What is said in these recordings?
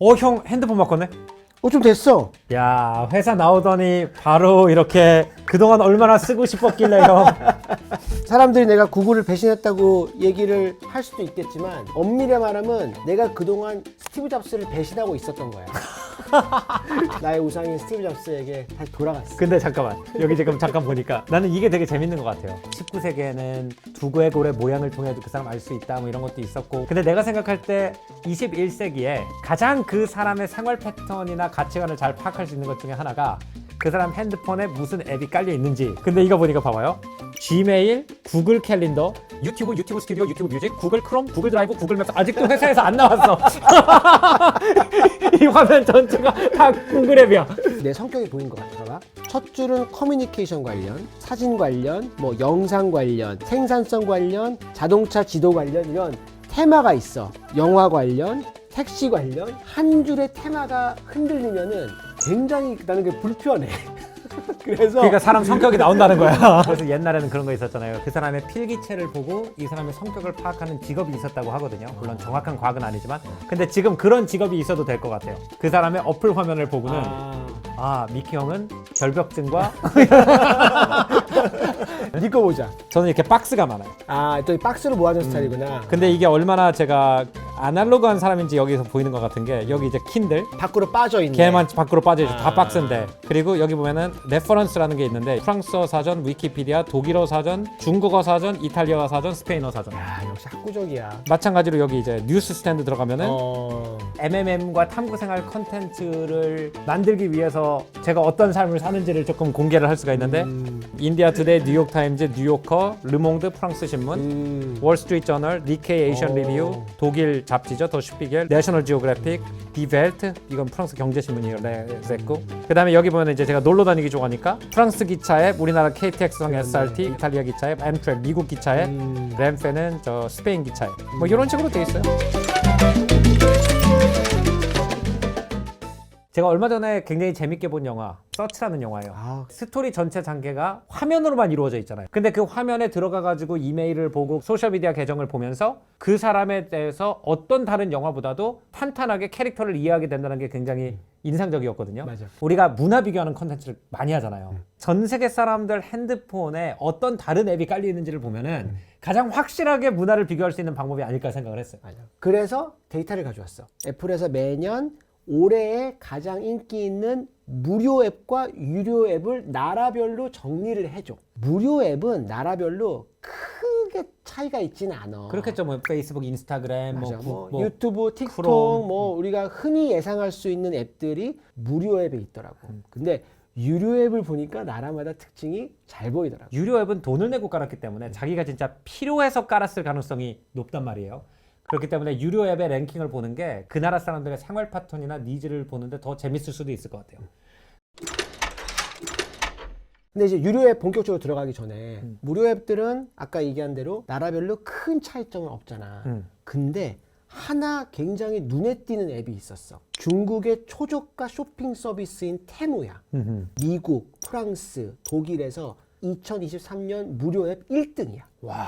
형 핸드폰 바꿨네? 좀 됐어. 야, 회사 나오더니 바로 이렇게 그동안 얼마나 쓰고 싶었길래 형. 사람들이 내가 구글을 배신했다고 얘기를 할 수도 있겠지만 엄밀히 말하면 내가 그동안 스티브 잡스를 배신하고 있었던 거야. 나의 우상인 스티브 잡스에게 다시 돌아갔어. 근데 잠깐만, 여기 지금 잠깐 보니까 나는 이게 되게 재밌는 것 같아요. 19세기에는 두개골의 모양을 통해도 그 사람 알 수 있다 뭐 이런 것도 있었고, 근데 내가 생각할 때 21세기에 가장 그 사람의 생활 패턴이나 가치관을 잘 파악할 수 있는 것 중에 하나가 그 사람 핸드폰에 무슨 앱이 깔려 있는지. 근데 이거 보니까 봐봐요. 지메일, 구글 캘린더, 유튜브, 유튜브 스튜디오, 유튜브 뮤직, 구글 크롬, 구글 드라이브, 구글 맵스. 아직도 회사에서 안 나왔어. 이 화면 전체가 다 구글 앱이야. 내 성격이 보인 것 같아. 봐봐. 첫 줄은 커뮤니케이션 관련, 사진 관련, 뭐 영상 관련, 생산성 관련, 자동차 지도 관련 이런 테마가 있어. 영화 관련, 택시 관련 한 줄의 테마가 흔들리면은 굉장히 나는 그게 불편해. 그래서 그러니까 사람 성격이 나온다는 거야. 그래서 옛날에는 그런 거 있었잖아요. 그 사람의 필기체를 보고 이 사람의 성격을 파악하는 직업이 있었다고 하거든요. 물론 정확한 과학은 아니지만. 근데 지금 그런 직업이 있어도 될 것 같아요. 그 사람의 어플 화면을 보고는 미키 형은 결벽증과 니꺼 보자. 저는 이렇게 박스가 많아요. 또 이 박스로 모아둔 스타일이구나. 근데 이게 얼마나 제가 아날로그한 사람인지 여기서 보이는 것 같은 게, 여기 이제 킨들 밖으로 빠져 있네. 걔만 밖으로 빠져있어. 다 박스인데. 그리고 여기 보면은 레퍼런스라는 게 있는데, 프랑스어 사전, 위키피디아, 독일어 사전, 중국어 사전, 이탈리아 사전, 스페인어 사전. 역시 학구적이야. 마찬가지로 여기 이제 뉴스 스탠드 들어가면은 어... MMM과 탐구생활 컨텐츠를 만들기 위해서 제가 어떤 삶을 사는지를 조금 공개를 할 수가 있는데, 인디아 투데이, 뉴욕타임즈, 뉴요커, 르몽드 프랑스 신문, 월스트리트 저널, 니케이 에이션 리뷰, 독일 잡지죠, 더 슈피겔, 내셔널 지오그래픽, 디벨트, 이건 프랑스 경제신문이에요, 레세코. 그 다음에 여기 보면 이제 제가 놀러 다니기 좋아하니까 프랑스 기차 앱, 우리나라 KTX랑 SRT, 이탈리아 기차 앱, 엠트랙, 미국 기차 앱, 램페는 저 스페인 기차 앱. 뭐 이런 식으로 돼 있어요. 제가 얼마 전에 굉장히 재밌게 본 영화 서치라는 영화예요. 스토리 전체 전개가 화면으로만 이루어져 있잖아요. 근데 그 화면에 들어가가지고 이메일을 보고 소셜미디어 계정을 보면서 그 사람에 대해서 어떤 다른 영화보다도 탄탄하게 캐릭터를 이해하게 된다는 게 굉장히 인상적이었거든요. 맞아. 우리가 문화 비교하는 컨텐츠를 많이 하잖아요. 전 세계 사람들 핸드폰에 어떤 다른 앱이 깔려 있는지를 보면은 가장 확실하게 문화를 비교할 수 있는 방법이 아닐까 생각을 했어요. 맞아. 그래서 데이터를 가져왔어. 애플에서 매년 올해에 가장 인기 있는 무료 앱과 유료 앱을 나라별로 정리를 해줘. 무료 앱은 나라별로 크게 차이가 있지는 않아. 그렇겠죠. 뭐 페이스북, 인스타그램, 맞아. 뭐 유튜브, 틱톡, 크롬. 뭐 우리가 흔히 예상할 수 있는 앱들이 무료 앱에 있더라고. 근데 유료 앱을 보니까 나라마다 특징이 잘 보이더라고. 유료 앱은 돈을 내고 깔았기 때문에 자기가 진짜 필요해서 깔았을 가능성이 높단 말이에요. 그렇기 때문에 유료 앱의 랭킹을 보는 게 그 나라 사람들의 생활 패턴이나 니즈를 보는데 더 재밌을 수도 있을 것 같아요. 근데 이제 유료 앱 본격적으로 들어가기 전에 무료 앱들은 아까 얘기한 대로 나라별로 큰 차이점은 없잖아. 근데 하나 굉장히 눈에 띄는 앱이 있었어. 중국의 초저가 쇼핑 서비스인 테무야. 미국, 프랑스, 독일에서 2023년 무료 앱 1등이야. 와,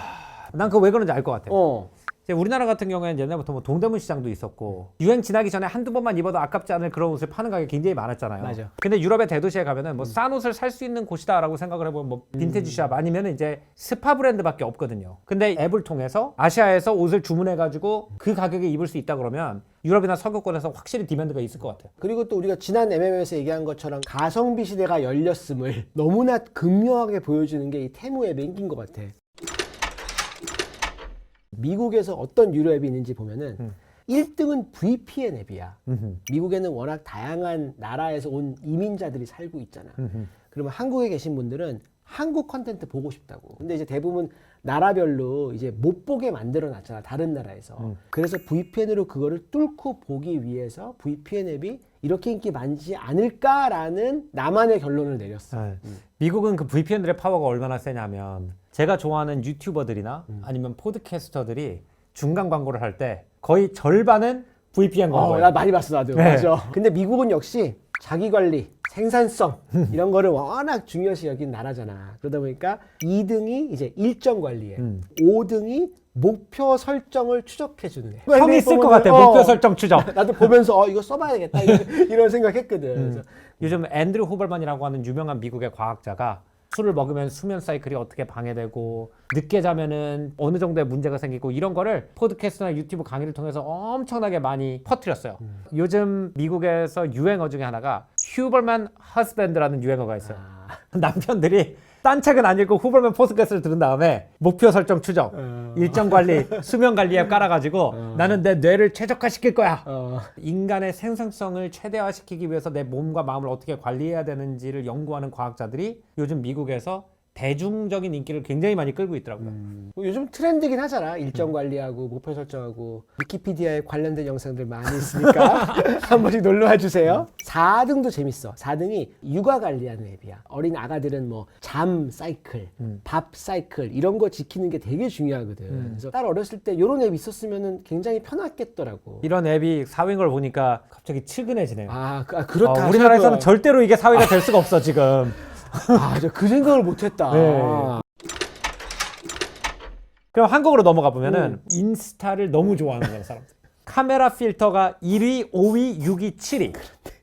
난 그거 왜 그런지 알 것 같아요. 이제 우리나라 같은 경우에는 옛날부터 뭐 동대문 시장도 있었고, 유행 지나기 전에 한두 번만 입어도 아깝지 않을 그런 옷을 파는 가격이 굉장히 많았잖아요. 맞아. 근데 유럽의 대도시에 가면은 뭐 싼 옷을 살 수 있는 곳이다라고 생각을 해보면 뭐 빈티지 샵 아니면 이제 스파 브랜드밖에 없거든요. 근데 앱을 통해서 아시아에서 옷을 주문해가지고 그 가격에 입을 수 있다 그러면 유럽이나 서구권에서 확실히 디맨드가 있을 것 같아요. 그리고 또 우리가 지난 MM에서 얘기한 것처럼 가성비 시대가 열렸음을 너무나 극명하게 보여주는 게 이 테무 앱의 인기인 것 같아. 미국에서 어떤 유료 앱이 있는지 보면은 1등은 VPN 앱이야. 미국에는 워낙 다양한 나라에서 온 이민자들이 살고 있잖아. 그러면 한국에 계신 분들은 한국 컨텐츠 보고 싶다고. 근데 이제 대부분 나라별로 이제 못 보게 만들어 놨잖아. 다른 나라에서. 그래서 VPN으로 그거를 뚫고 보기 위해서 VPN 앱이 이렇게 인기 많지 않을까라는 나만의 결론을 내렸어. 미국은 그 VPN들의 파워가 얼마나 세냐면, 제가 좋아하는 유튜버들이나 아니면 포드캐스터들이 중간 광고를 할 때 거의 절반은 VPN 광고예요. 나 많이 봤어, 나도. 네. 맞아. 근데 미국은 역시 자기 관리, 생산성 이런 거를 워낙 중요시 여긴 나라잖아. 그러다 보니까 2등이 이제 일정 관리에, 5등이 목표 설정을 추적해주는 앱. 형이 쓸 것 같아. 목표 설정 추적. 나도 보면서 이거 써봐야겠다 이런 생각했거든. 그래서 요즘 앤드류 호벌만이라고 하는 유명한 미국의 과학자가 술을 먹으면 수면 사이클이 어떻게 방해되고 늦게 자면은 어느 정도의 문제가 생기고 이런 거를 팟캐스트나 유튜브 강의를 통해서 엄청나게 많이 퍼뜨렸어요. 요즘 미국에서 유행어 중에 하나가 휴벌만 허스밴드라는 유행어가 있어요. 남편들이 딴 책은 안 읽고 후벌만 팟캐스트를 들은 다음에 목표 설정 추적, 일정 관리, 수면 관리 앱 깔아가지고 나는 내 뇌를 최적화시킬 거야. 인간의 생산성을 최대화시키기 위해서 내 몸과 마음을 어떻게 관리해야 되는지를 연구하는 과학자들이 요즘 미국에서 대중적인 인기를 굉장히 많이 끌고 있더라고요. 요즘 트렌드긴 하잖아. 일정 관리하고 목표 설정하고 위키피디아에 관련된 영상들 많이 있으니까 한 번씩 놀러와 주세요. 4등도 재밌어. 4등이 육아 관리하는 앱이야. 어린 아가들은 뭐 잠 사이클, 밥 사이클 이런 거 지키는 게 되게 중요하거든. 그래서 딸 어렸을 때 이런 앱 있었으면 굉장히 편했겠더라고. 이런 앱이 사회인 걸 보니까 갑자기 측은해지네요. 그렇다. 우리나라에서는 절대로 이게 사회가 될 수가 없어 지금. 저 그 생각을 못했다. 네. 그럼 한국으로 넘어가 보면은 인스타를 너무 좋아하는 거예요 사람들. 카메라 필터가 1위, 5위, 6위, 7위.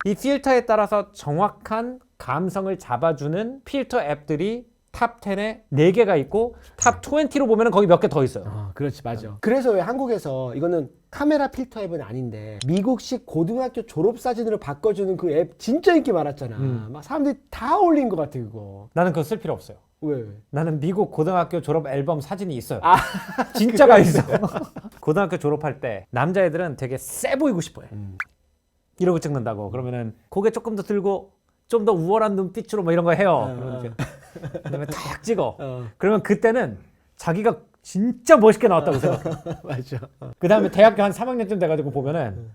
이 필터에 따라서 정확한 감성을 잡아주는 필터 앱들이 탑 10에 4개가 있고 탑 20로 보면은 거기 몇 개 더 있어요. 그렇지, 맞아. 그래서 왜 한국에서 이거는 카메라 필터 앱은 아닌데 미국식 고등학교 졸업 사진으로 바꿔주는 그 앱 진짜 인기 많았잖아. 막 사람들이 다 올린 것 같아 그거. 나는 그거 쓸 필요 없어요. 왜? 나는 미국 고등학교 졸업 앨범 사진이 있어요. 진짜가 있어. 고등학교 졸업할 때 남자애들은 되게 세 보이고 싶어해. 이러고 찍는다고. 그러면은 고개 조금 더 들고 좀 더 우월한 눈빛으로 뭐 이런 거 해요. 그다음에 탁 찍어. 그러면 그때는 자기가 진짜 멋있게 나왔다고 생각해. 맞아. 그다음에 대학교 한 3학년쯤 돼가지고 보면은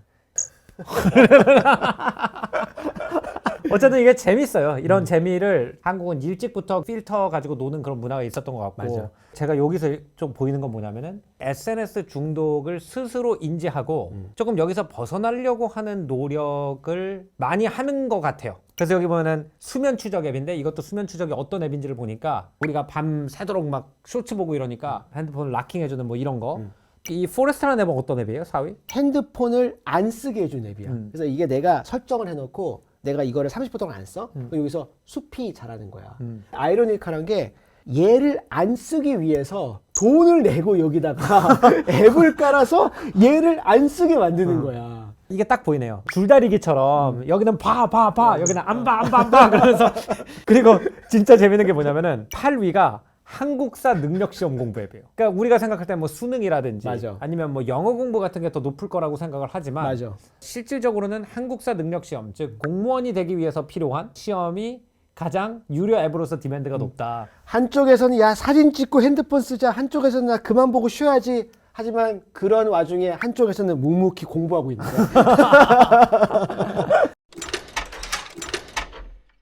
어쨌든 이게 재밌어요. 이런 재미를 한국은 일찍부터 필터 가지고 노는 그런 문화가 있었던 것 같고 맞아. 제가 여기서 좀 보이는 건 뭐냐면은 SNS 중독을 스스로 인지하고 조금 여기서 벗어나려고 하는 노력을 많이 하는 것 같아요. 그래서 여기 보면은 수면 추적 앱인데 이것도 수면 추적이 어떤 앱인지를 보니까 우리가 밤 새도록 막 쇼츠 보고 이러니까 핸드폰을 락킹해주는 뭐 이런 거. 이 포레스트라는 앱은 어떤 앱이에요? 4위? 핸드폰을 안 쓰게 해준 앱이야. 그래서 이게 내가 설정을 해놓고 내가 이거를 30분 동안 안 써? 그럼 여기서 숲이 자라는 거야. 아이러니컬한 게 얘를 안 쓰기 위해서 돈을 내고 여기다가 앱을 깔아서 얘를 안 쓰게 만드는 거야. 이게 딱 보이네요. 줄다리기처럼 여기는 봐 여기는 안 봐 그러면서 그리고 진짜 재밌는 게 뭐냐면은 8위가 한국사 능력 시험 공부 앱이에요. 그러니까 우리가 생각할 때 뭐 수능이라든지 맞아. 아니면 뭐 영어 공부 같은 게 더 높을 거라고 생각을 하지만 맞아. 실질적으로는 한국사 능력 시험, 즉 공무원이 되기 위해서 필요한 시험이 가장 유료 앱으로서 디맨드가 높다. 한쪽에서는 야 사진 찍고 핸드폰 쓰자. 한쪽에서는 나 그만 보고 쉬어야지. 하지만 그런 와중에 한쪽에서는 묵묵히 공부하고 있는 거야.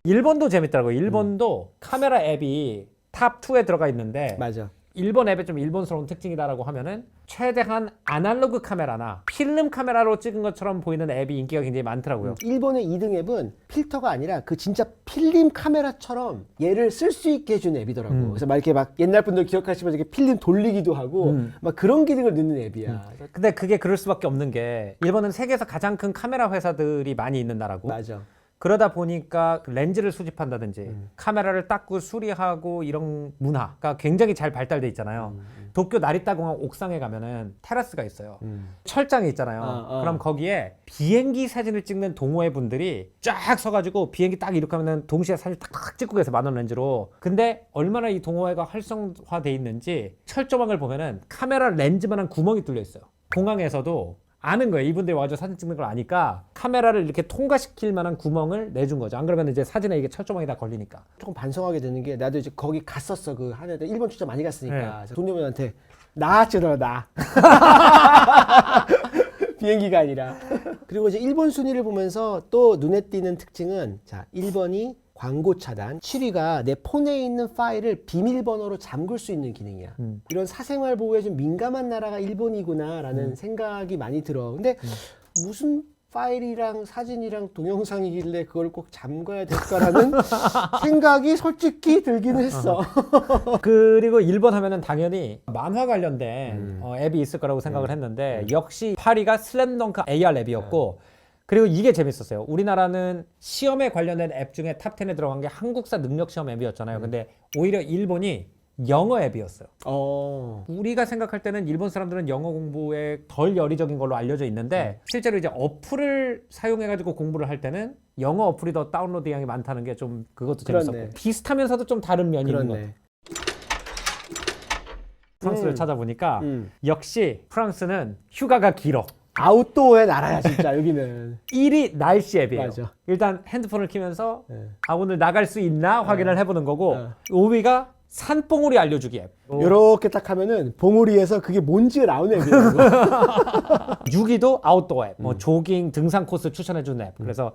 일본도 재밌더라고요. 일본도 카메라 앱이 탑 2에 들어가 있는데 맞아. 일본 앱의 좀 일본스러운 특징이다라고 하면은 최대한 아날로그 카메라나 필름 카메라로 찍은 것처럼 보이는 앱이 인기가 굉장히 많더라고요. 일본의 2등 앱은 필터가 아니라 그 진짜 필름 카메라처럼 얘를 쓸 수 있게 해주는 앱이더라고. 그래서 막 이렇게 막 옛날 분들 기억하시면 이렇게 필름 돌리기도 하고 막 그런 기능을 넣는 앱이야. 근데 그게 그럴 수밖에 없는 게 일본은 세계에서 가장 큰 카메라 회사들이 많이 있는 나라고 맞아. 그러다 보니까 렌즈를 수집한다든지 카메라를 닦고 수리하고 이런 문화가 굉장히 잘 발달돼 있잖아요. 도쿄 나리타 공항 옥상에 가면은 테라스가 있어요. 철장이 있잖아요. 그럼 거기에 비행기 사진을 찍는 동호회 분들이 쫙 서가지고 비행기 딱 이렇게 하면은 동시에 사진 탁탁 찍고 계세요. 만원 렌즈로. 근데 얼마나 이 동호회가 활성화돼 있는지 철조망을 보면은 카메라 렌즈만한 구멍이 뚫려 있어요. 공항에서도 아는 거예요. 이분들이 와서 사진 찍는 걸 아니까 카메라를 이렇게 통과시킬 만한 구멍을 내준 거죠. 안 그러면 이제 사진에 이게 철조망이 다 걸리니까. 조금 반성하게 되는 게 나도 이제 거기 갔었어. 그 한 해 때 일본 출장 많이 갔으니까 동료분한테 나 찍어라 나. 비행기가 아니라. 그리고 이제 일본 순위를 보면서 또 눈에 띄는 특징은 자 1번이 광고 차단, 7위가 내 폰에 있는 파일을 비밀번호로 잠글 수 있는 기능이야. 이런 사생활 보호에 좀 민감한 나라가 일본이구나라는 생각이 많이 들어. 근데 무슨 파일이랑 사진이랑 동영상이길래 그걸 꼭 잠가야 될까라는 생각이 솔직히 들기는 했어. 그리고 일본 하면은 당연히 만화 관련된 앱이 있을 거라고 생각을 했는데 역시 파리가 슬램덩크 AR 앱이었고 그리고 이게 재밌었어요. 우리나라는 시험에 관련된 앱 중에 탑 10에 들어간 게 한국사 능력 시험 앱이었잖아요. 근데 오히려 일본이 영어 앱이었어요. 우리가 생각할 때는 일본 사람들은 영어 공부에 덜 열의적인 걸로 알려져 있는데 실제로 이제 어플을 사용해가지고 공부를 할 때는 영어 어플이 더 다운로드 양이 많다는 게 좀 그것도 재밌었고 그렇네. 비슷하면서도 좀 다른 면이 있는 것 같아요. 프랑스를 찾아보니까 역시 프랑스는 휴가가 길어. 아웃도어의 나라야 진짜 여기는. 1위 날씨 앱이에요. 맞아. 일단 핸드폰을 키면서 오늘 나갈 수 있나 확인을 해보는 거고 네. 5위가 산봉우리 알려주기 앱. 요렇게 딱 하면은 봉우리에서 그게 뭔지가 나오는 앱이에요. 6위도 아웃도어 앱, 뭐 조깅, 등산 코스 추천해주는 앱. 그래서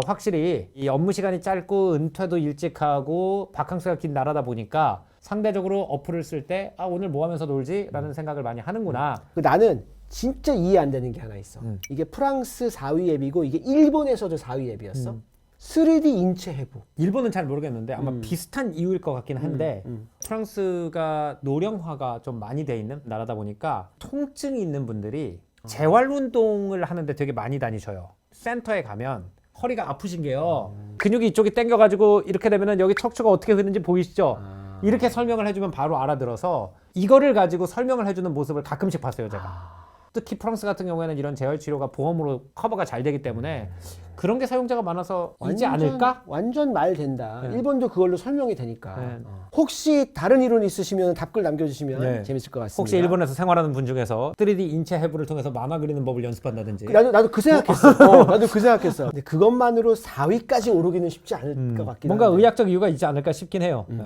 확실히 이 업무 시간이 짧고 은퇴도 일찍 하고 바캉스가 긴 나라다 보니까 상대적으로 어플을 쓸 때 오늘 뭐 하면서 놀지? 라는 생각을 많이 하는구나. 나는 진짜 이해 안 되는 게 하나 있어. 이게 프랑스 4위 앱이고 이게 일본에서도 4위 앱이었어. 3D 인체 회복. 일본은 잘 모르겠는데 아마 비슷한 이유일 것 같긴 한데 프랑스가 노령화가 좀 많이 돼 있는 나라다 보니까 통증이 있는 분들이 재활 운동을 하는데 되게 많이 다니셔요. 센터에 가면 허리가 아프신 게요. 근육이 이쪽이 당겨가지고 이렇게 되면은 여기 척추가 어떻게 흐르는지 보이시죠? 이렇게 설명을 해주면 바로 알아들어서 이거를 가지고 설명을 해주는 모습을 가끔씩 봤어요, 제가. 특히 프랑스 같은 경우에는 이런 재활 치료가 보험으로 커버가 잘 되기 때문에 그런 게 사용자가 많아서 이지 않을까? 완전 말 된다. 네. 일본도 그걸로 설명이 되니까. 네. 혹시 다른 이론 있으시면 답글 남겨주시면 네. 재밌을 것 같습니다. 혹시 일본에서 생활하는 분 중에서 3D 인체 해부를 통해서 만화 그리는 법을 연습한다든지 나도 그 생각했어. 나도 그 생각했어. 근데 그것만으로 4위까지 오르기는 쉽지 않을 것 같긴 뭔가 한데. 의학적 이유가 있지 않을까 싶긴 해요. 네.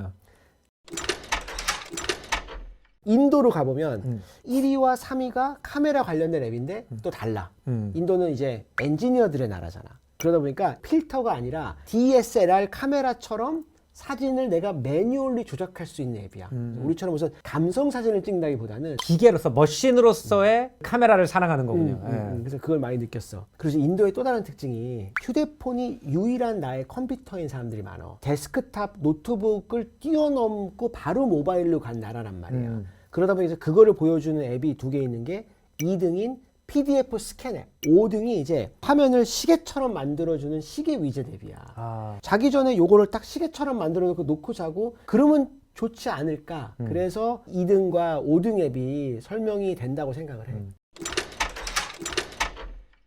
인도로 가보면 1위와 3위가 카메라 관련된 앱인데 또 달라. 인도는 이제 엔지니어들의 나라잖아. 그러다 보니까 필터가 아니라 DSLR 카메라처럼 사진을 내가 매뉴얼리 조작할 수 있는 앱이야. 우리처럼 무슨 감성 사진을 찍는다기보다는 기계로서 머신으로서의 카메라를 사랑하는 거군요. 예. 그래서 그걸 많이 느꼈어. 그래서 인도의 또 다른 특징이 휴대폰이 유일한 나의 컴퓨터인 사람들이 많아. 데스크탑 노트북을 뛰어넘고 바로 모바일로 간 나라란 말이야. 그러다 보니까 그거를 보여주는 앱이 두 개 있는 게 2등인 PDF 스캔 앱, 5등이 이제 화면을 시계처럼 만들어주는 시계 위젯 앱이야. 자기 전에 요거를 딱 시계처럼 만들어 놓고 자고 그러면 좋지 않을까. 그래서 2등과 5등 앱이 설명이 된다고 생각을 해.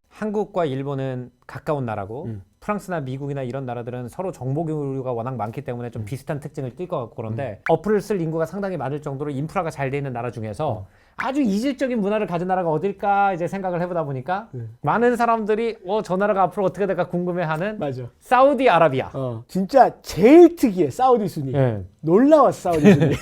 한국과 일본은 가까운 나라고 프랑스나 미국이나 이런 나라들은 서로 정보 교류가 워낙 많기 때문에 좀 비슷한 특징을 띌 것 같고 그런데 어플을 쓸 인구가 상당히 많을 정도로 인프라가 잘 돼 있는 나라 중에서 아주 이질적인 문화를 가진 나라가 어딜까 이제 생각을 해보다 보니까 많은 사람들이 저 나라가 앞으로 어떻게 될까 궁금해하는 맞아. 사우디아라비아. 진짜 제일 특이해. 사우디 순위. 예. 놀라웠어. 사우디 순위.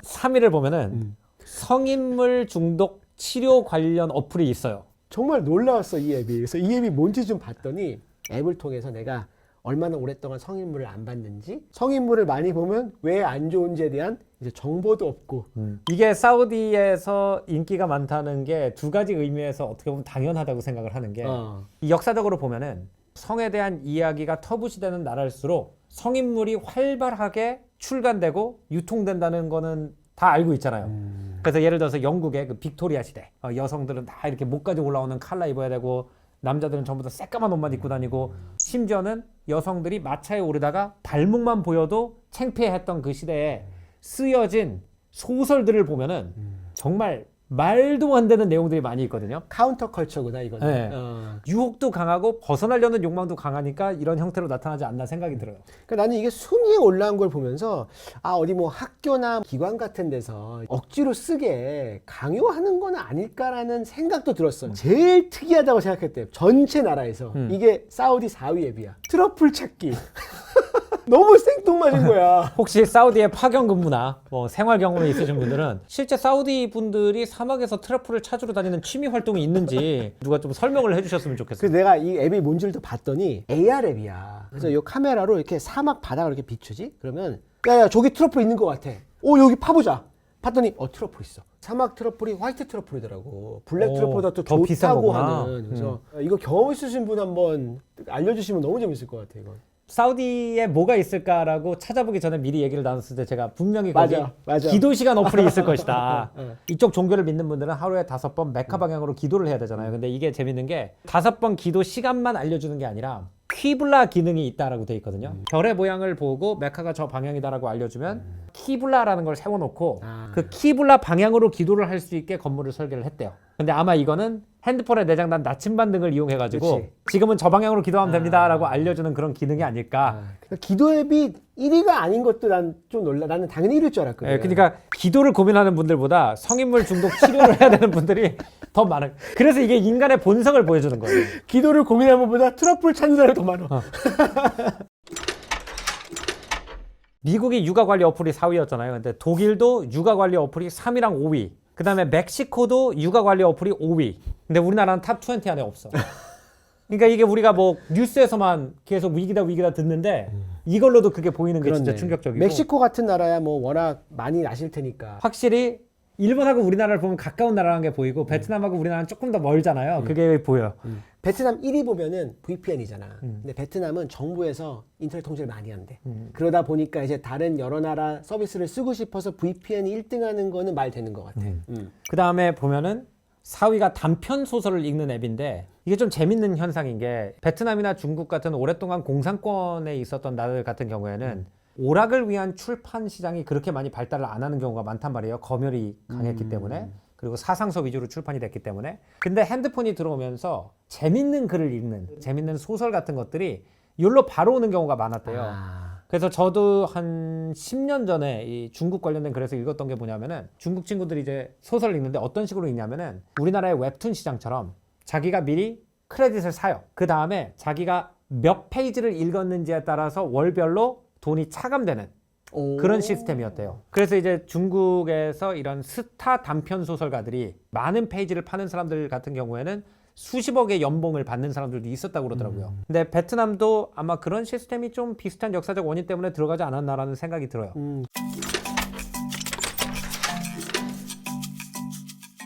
3위를 보면은 성인물 중독 치료 관련 어플이 있어요. 정말 놀라웠어 이 앱이. 그래서 이 앱이 뭔지 좀 봤더니 앱을 통해서 내가 얼마나 오랫동안 성인물을 안 봤는지, 성인물을 많이 보면 왜 안 좋은지에 대한 이제 정보도 없고. 이게 사우디에서 인기가 많다는 게 두 가지 의미에서 어떻게 보면 당연하다고 생각을 하는 게 이 역사적으로 보면은 성에 대한 이야기가 터부시되는 나라일수록 성인물이 활발하게 출간되고 유통된다는 거는 다 알고 있잖아요. 그래서 예를 들어서 영국의 그 빅토리아 시대 여성들은 다 이렇게 목까지 올라오는 칼라 입어야 되고 남자들은 전부 다 새까만 옷만 입고 다니고 심지어는 여성들이 마차에 오르다가 발목만 보여도 창피해했던 그 시대에 쓰여진 소설들을 보면은 정말 말도 안 되는 내용들이 많이 있거든요. 카운터 컬처구나 이거는. 네. 유혹도 강하고 벗어나려는 욕망도 강하니까 이런 형태로 나타나지 않나 생각이 들어요. 그러니까 나는 이게 순위에 올라온 걸 보면서 어디 뭐 학교나 기관 같은 데서 억지로 쓰게 강요하는 건 아닐까라는 생각도 들었어. 제일 특이하다고 생각했대. 전체 나라에서. 이게 사우디 4위 앱이야. 트러플 찾기. 너무 생뚱맞은 거야. 혹시 사우디에 파견 근무나 뭐 생활 경험이 있으신 분들은 실제 사우디 분들이 사막에서 트러플을 찾으러 다니는 취미 활동이 있는지 누가 좀 설명을 해주셨으면 좋겠어요. 그래서 내가 이 앱이 뭔지를 또 봤더니 AR 앱이야. 그래서 이 카메라로 이렇게 사막 바닥을 이렇게 비추지? 그러면 야 저기 트러플 있는 것 같아. 여기 파보자. 봤더니 트러플 있어. 사막 트러플이 화이트 트러플이더라고. 블랙 오, 트러플보다 또 더 비싼 좋다고 거구나. 하는. 그래서 이거 경험 있으신 분 한번 알려주시면 너무 재밌을 것 같아요. 이거. 사우디에 뭐가 있을까라고 찾아보기 전에 미리 얘기를 나눴을 때 제가 분명히 거기 맞아. 기도 시간 어플이 있을 것이다. 어. 이쪽 종교를 믿는 분들은 하루에 5번 메카 방향으로 기도를 해야 되잖아요. 근데 이게 재밌는 게 5번 기도 시간만 알려주는 게 아니라 키블라 기능이 있다라고 돼 있거든요. 별의 모양을 보고 메카가 저 방향이다라고 알려주면 키블라라는 걸 세워놓고 그 키블라 방향으로 기도를 할 수 있게 건물을 설계를 했대요. 근데 아마 이거는 핸드폰에 내장된 나침반 등을 이용해가지고 그치. 지금은 저 방향으로 기도하면 됩니다라고 알려주는 그런 기능이 아닐까. 그러니까 기도 앱이 1위가 아닌 것도 난 좀 놀라. 나는 당연히 1위일 줄 알았거든. 예, 그러니까 기도를 고민하는 분들보다 성인물 중독 치료를 해야 되는 분들이 더 많은. 그래서 이게 인간의 본성을 보여주는 거예요. 기도를 고민하는 것보다 트러플 찾는 사람이 더 많아. 미국이 육아관리 어플이 4위였잖아요. 근데 독일도 육아관리 어플이 3위랑 5위. 그 다음에 멕시코도 육아관리 어플이 5위. 근데 우리나라는 탑 20 안에 없어. 그러니까 이게 우리가 뭐 뉴스에서만 계속 위기다 듣는데 이걸로도 그게 보이는 게 진짜 충격적이고. 멕시코 같은 나라야 뭐 워낙 많이 나실 테니까. 확실히 일본하고 우리나라를 보면 가까운 나라라는 게 보이고 베트남하고 우리나라는 조금 더 멀잖아요. 그게 보여. 베트남 1위 보면은 VPN이잖아. 근데 베트남은 정부에서 인터넷 통제를 많이 한대. 그러다 보니까 이제 다른 여러 나라 서비스를 쓰고 싶어서 VPN이 1등하는 거는 말 되는 것 같아. 그 다음에 보면은 4위가 단편 소설을 읽는 앱인데 이게 좀 재밌는 현상인 게 베트남이나 중국 같은 오랫동안 공산권에 있었던 나라들 같은 경우에는 오락을 위한 출판 시장이 그렇게 많이 발달을 안 하는 경우가 많단 말이에요. 검열이 강했기 때문에. 그리고 사상서 위주로 출판이 됐기 때문에. 근데 핸드폰이 들어오면서 재밌는 글을 읽는, 재밌는 소설 같은 것들이 여기로 바로 오는 경우가 많았대요. 그래서 저도 한 10년 전에 이 중국 관련된 글에서 읽었던 게 뭐냐면은 중국 친구들이 이제 소설을 읽는데 어떤 식으로 읽냐면은 우리나라의 웹툰 시장처럼 자기가 미리 크레딧을 사요. 그 다음에 자기가 몇 페이지를 읽었는지에 따라서 월별로 돈이 차감되는 그런 시스템이었대요. 그래서 이제 중국에서 이런 스타 단편 소설가들이 많은 페이지를 파는 사람들 같은 경우에는 수십억의 연봉을 받는 사람들도 있었다고 그러더라고요. 근데 베트남도 아마 그런 시스템이 좀 비슷한 역사적 원인 때문에 들어가지 않았나라는 생각이 들어요.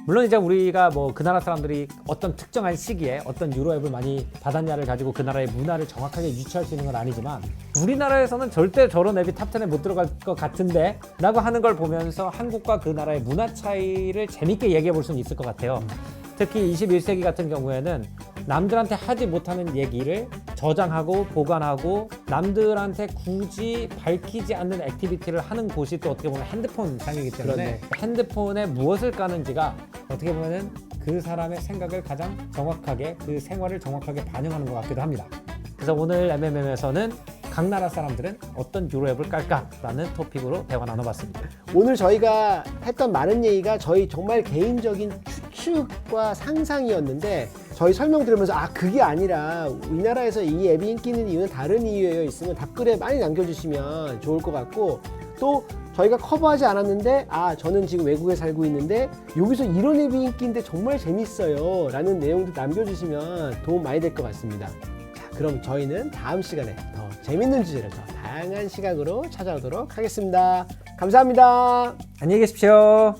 물론 이제 우리가 뭐 그 나라 사람들이 어떤 특정한 시기에 어떤 유로 앱을 많이 받았냐를 가지고 그 나라의 문화를 정확하게 유추할 수 있는 건 아니지만 우리나라에서는 절대 저런 앱이 탑10에 못 들어갈 것 같은데 라고 하는 걸 보면서 한국과 그 나라의 문화 차이를 재밌게 얘기해 볼 수는 있을 것 같아요. 특히 21세기 같은 경우에는 남들한테 하지 못하는 얘기를 저장하고 보관하고 남들한테 굳이 밝히지 않는 액티비티를 하는 곳이 또 어떻게 보면 핸드폰 상이기 때문에 그러네. 핸드폰에 무엇을 까는지가 어떻게 보면은 그 사람의 생각을 가장 정확하게 그 생활을 정확하게 반영하는 것 같기도 합니다. 그래서 오늘 MMM에서는 각 나라 사람들은 어떤 유로 앱을 깔까라는 토픽으로 대화 나눠봤습니다. 오늘 저희가 했던 많은 얘기가 저희 정말 개인적인 추측과 상상이었는데 저희 설명 들으면서 그게 아니라 우리나라에서 이 앱이 인기 있는 이유는 다른 이유예요 있으면 답글에 많이 남겨주시면 좋을 것 같고 또 저희가 커버하지 않았는데 저는 지금 외국에 살고 있는데 여기서 이런 앱이 인기인데 정말 재밌어요 라는 내용도 남겨주시면 도움 많이 될 것 같습니다. 자, 그럼 저희는 다음 시간에 더 재밌는 주제를 더 다양한 시각으로 찾아오도록 하겠습니다. 감사합니다. 안녕히 계십시오.